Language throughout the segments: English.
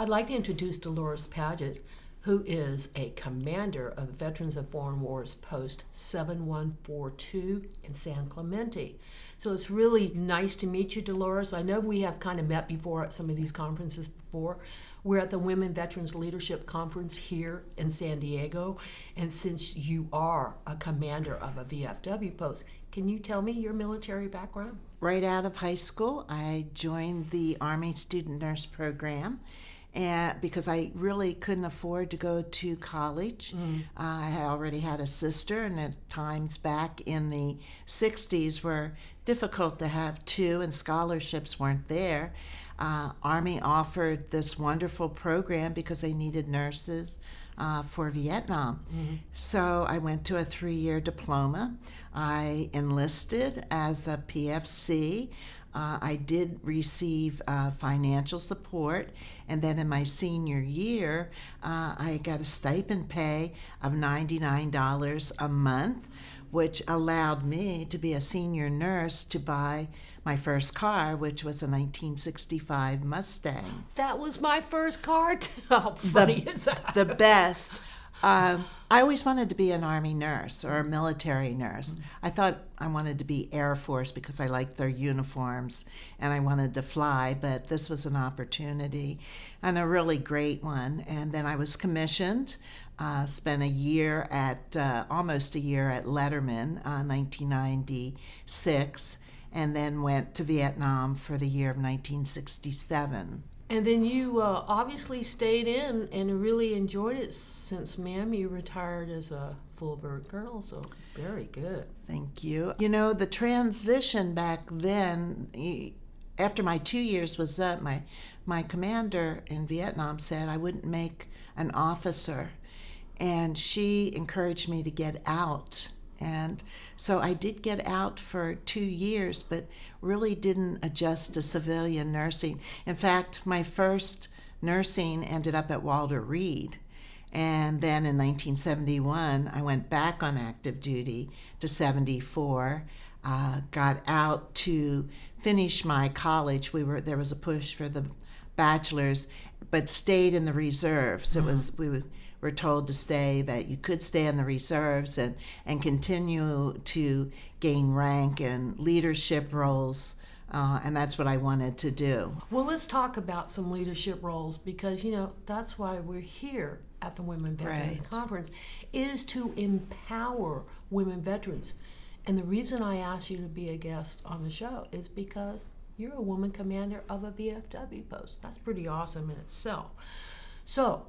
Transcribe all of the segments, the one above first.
I'd like to introduce Dolores Padgett, who is a commander of the Veterans of Foreign Wars Post 7142 in San Clemente. So it's really nice to meet you, Dolores. I know we have kind of met before at some of these conferences before. We're at the Women Veterans Leadership Conference here in San Diego, and since you are a commander of a VFW post, can you tell me your military background? Right out of high school, I joined the Army Student Nurse Program because I really couldn't afford to go to college. I already had a sister, and at times back in the 60s were difficult to have two, and scholarships weren't there. Army offered this wonderful program because they needed nurses for Vietnam. So I went to a 3-year diploma. I enlisted as a PFC. I did receive financial support, and then in my senior year, I got a stipend pay of $99 a month, which allowed me to be a senior nurse to buy my first car, which was a 1965 Mustang. That was my first car. How funny is that? The best. I always wanted to be an Army nurse or a military nurse. I thought I wanted to be Air Force because I liked their uniforms and I wanted to fly, but this was an opportunity and a really great one. And then I was commissioned, spent almost a year at Letterman, 1996, and then went to Vietnam for the year of 1967. And then you obviously stayed in and really enjoyed it since, ma'am, you retired as a full bird colonel, so very good. Thank you. You know, the transition back then, after my 2 years was up, my commander in Vietnam said I wouldn't make an officer, and she encouraged me to get out. And so I did get out for 2 years, but really didn't adjust to civilian nursing. In fact, my first nursing ended up at Walter Reed. And then in 1971, I went back on active duty to 74, got out to finish my college. There was a push for the bachelor's, but stayed in the reserves. We were told to stay, that you could stay in the reserves and continue to gain rank and leadership roles, and that's what I wanted to do. Well, let's talk about some leadership roles because, that's why we're here at the Women Veterans Conference, is to empower women veterans. And the reason I asked you to be a guest on the show is because you're a woman commander of a VFW post. That's pretty awesome in itself. So,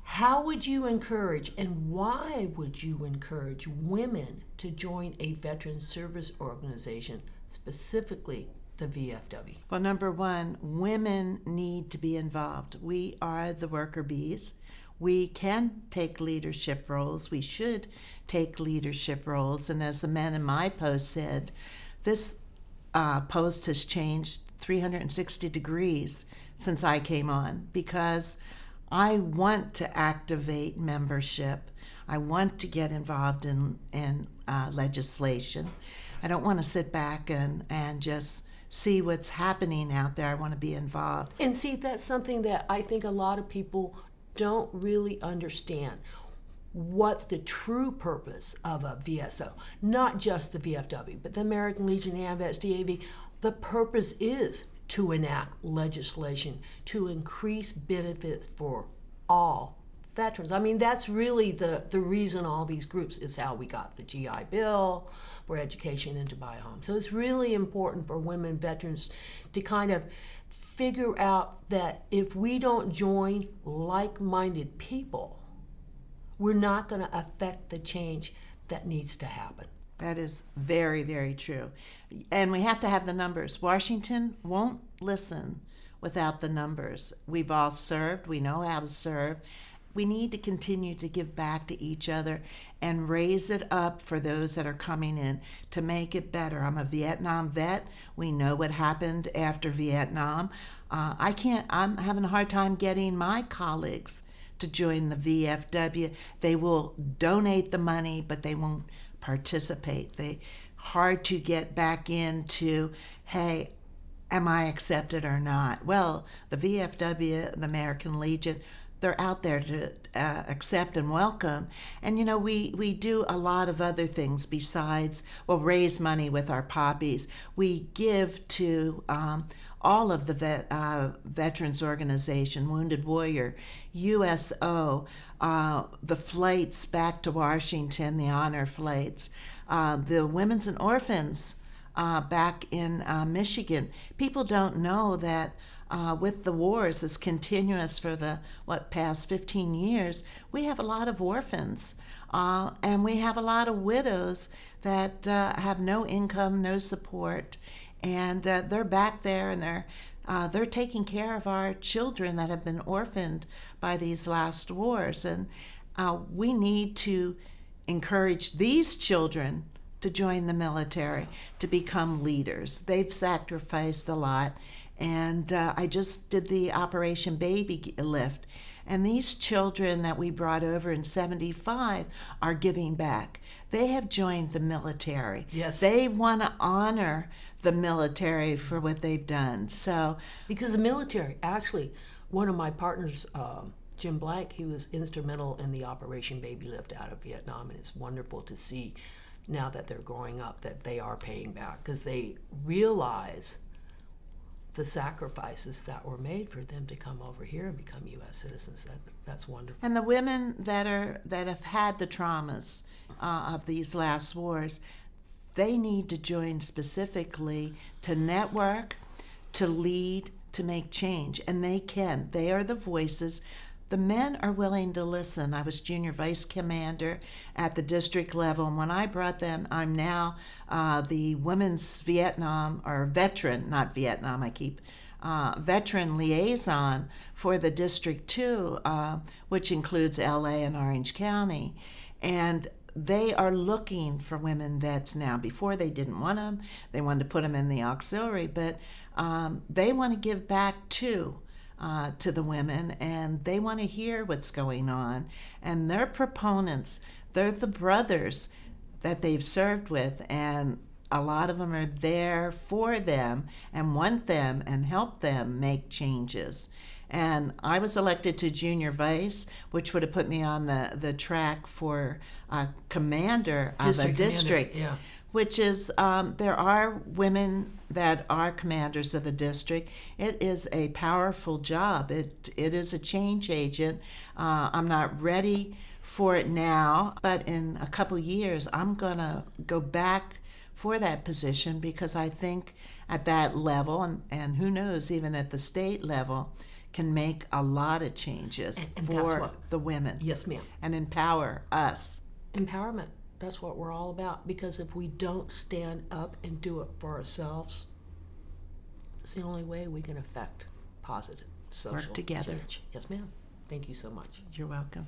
how would you encourage and why would you encourage women to join a veteran service organization, specifically the VFW? Well, number one, women need to be involved. We are the worker bees. We can take leadership roles. We should take leadership roles. And as the men in my post said, this post has changed 360 degrees since I came on, because I want to activate membership. I want to get involved in legislation. I don't want to sit back and just see what's happening out there. I want to be involved. And see, that's something that I think a lot of people don't really understand. What the true purpose of a VSO, not just the VFW, but the American Legion, AMVETS, DAV, the purpose is to enact legislation to increase benefits for all veterans. I mean, that's really the reason all these groups is how we got the GI Bill for education and to buy a home. So it's really important for women veterans to kind of figure out that if we don't join like-minded people, we're not going to affect the change that needs to happen. That is very, very true. And we have to have the numbers. Washington won't listen without the numbers. We've all served. We know how to serve. We need to continue to give back to each other and raise it up for those that are coming in to make it better. I'm a Vietnam vet. We know what happened after Vietnam. I'm having a hard time getting my colleagues to join the VFW. They will donate the money, but they won't participate. Hard to get back into, hey, am I accepted or not? Well, the VFW, the American Legion, they're out there to accept and welcome. And, you know, we do a lot of other things besides, well, raise money with our poppies. We give to all of the veterans organization, Wounded Warrior, USO, the flights back to Washington, the honor flights, the Women's and Orphans back in Michigan. People don't know that with the wars, this continuous for the past 15 years, we have a lot of orphans, and we have a lot of widows that have no income, no support, and they're back there, and they're taking care of our children that have been orphaned by these last wars, and we need to encourage these children to join the military, to become leaders. They've sacrificed a lot. And I just did the Operation Baby Lift. And these children that we brought over in 75 are giving back. They have joined the military. Yes. They want to honor the military for what they've done. So, because the military, actually, one of my partners, Jim Blank, he was instrumental in the Operation Baby Lift out of Vietnam. And it's wonderful to see now that they're growing up that they are paying back, because they realize the sacrifices that were made for them to come over here and become U.S. citizens. That's wonderful. And the women that have had the traumas of these last wars, they need to join specifically to network, to lead, to make change. And they can. They are the voices. The men are willing to listen. I was junior vice commander at the district level, and when I brought them, I'm now the women's Vietnam, or veteran, not Vietnam, I keep, veteran liaison for the District 2, which includes LA and Orange County. And they are looking for women vets now. Before they didn't want them, they wanted to put them in the auxiliary, but they want to give back too. To the women, and they want to hear what's going on. And they're proponents. They're the brothers that they've served with, and a lot of them are there for them and want them and help them make changes. And I was elected to junior vice, which would have put me on the track for commander of a district. Yeah. Which is, there are women that are commanders of the district. It is a powerful job. It is a change agent. I'm not ready for it now, but in a couple years, I'm going to go back for that position, because I think at that level, and who knows, even at the state level, can make a lot of changes and for the women. Yes, ma'am. And empower us. Empowerment. That's what we're all about, because if we don't stand up and do it for ourselves, it's the only way we can affect positive social Work together. change. Yes, ma'am. Thank you so much. You're welcome.